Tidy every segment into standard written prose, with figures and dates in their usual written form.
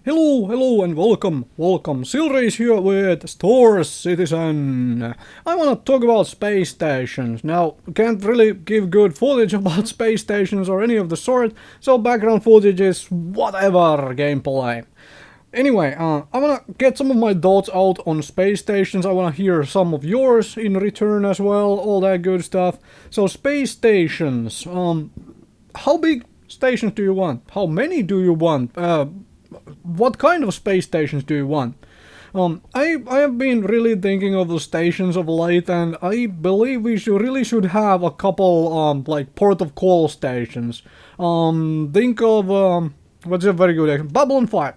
Hello and welcome. Silrace here with Star Citizen. I wanna talk about space stations. Now, can't really give good footage about space stations or any of the sort, so background footage is whatever gameplay. Anyway, I wanna get some of my thoughts out on space stations. I wanna hear some of yours in return as well, all that good stuff. So space stations, how big stations do you want? How many do you want? What kind of space stations do you want? I have been really thinking of the stations of late, and I believe we should have a couple like port of call stations. Think of what's a very good example? Babylon 5.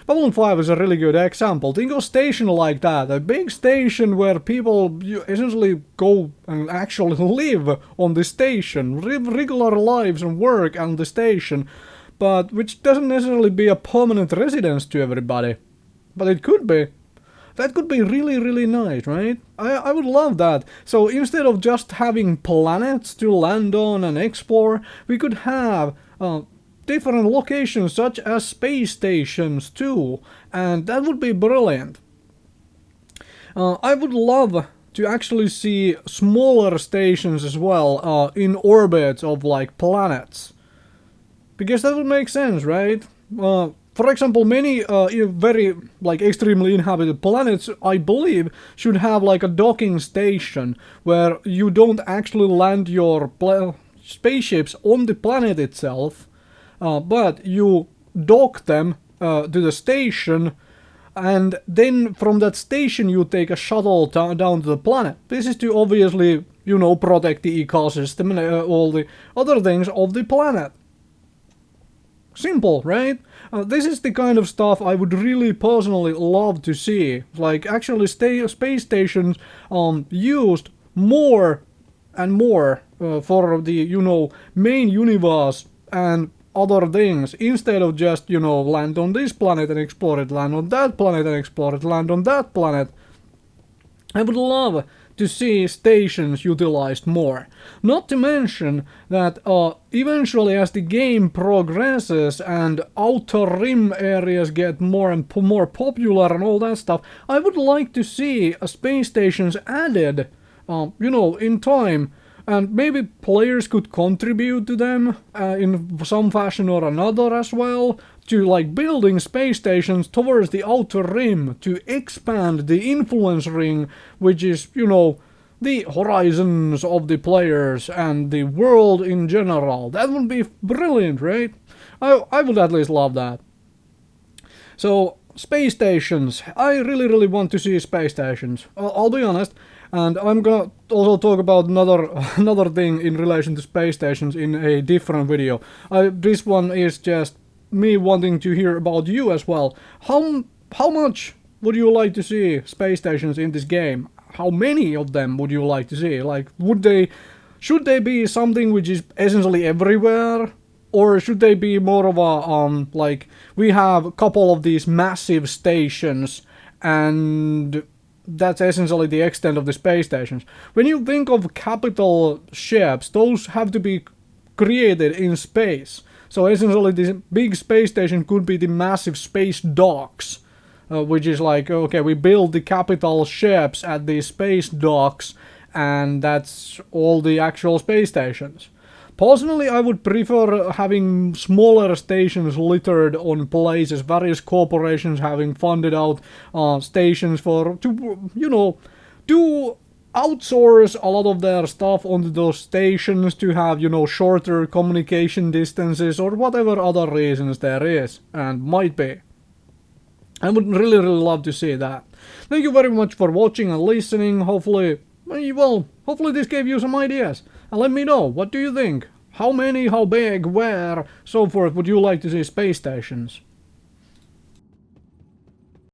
Babylon 5 is a really good example. Think of a station like that, a big station where people essentially go and actually live on the station, live regular lives and work on the station, but which doesn't necessarily be a permanent residence to everybody. But it could be. That could be really nice, right? I would love that. So instead of just having planets to land on and explore, we could have different locations such as space stations too, and that would be brilliant. I would love to actually see smaller stations as well in orbits of like planets. Because that would make sense, right? For example, many very like extremely inhabited planets, I believe, should have like a docking station where you don't actually land your spaceships on the planet itself, but you dock them to the station, and then from that station you take a shuttle down to the planet. This is to obviously, protect the ecosystem and all the other things of the planet. Simple, right? This is the kind of stuff I would really personally love to see. Like, actually space stations used more and more for the, main universe and other things, instead of just, land on this planet and explore it, land on that planet and explore it, land on that planet. I would love to see stations utilized more. Not to mention that eventually, as the game progresses and outer rim areas get more and more popular and all that stuff, I would like to see space stations added, in time. And maybe players could contribute to them in some fashion or another as well, to like building space stations towards the outer rim to expand the influence ring, which is, the horizons of the players and the world in general. That would be brilliant, right? I would at least love that. So, space stations. I really want to see space stations. I'll be honest. And I'm gonna also talk about another thing in relation to space stations in a different video. This one is just me wanting to hear about you as well. How much would you like to see space stations in this game? How many of them would you like to see? Like, should they be something which is essentially everywhere? Or should they be more of a, like, we have a couple of these massive stations, and that's essentially the extent of the space stations. When you think of capital ships, those have to be created in space. So essentially this big space station could be the massive space docks, which is like, okay, we build the capital ships at the space docks, and that's all the actual space stations. Personally, I would prefer having smaller stations littered on places, various corporations having funded out stations to outsource a lot of their stuff onto those stations to have, shorter communication distances or whatever other reasons there is and might be. I would really love to see that. Thank you very much for watching and listening. Hopefully this gave you some ideas. And let me know, what do you think? How many, how big, where, so forth would you like to see space stations?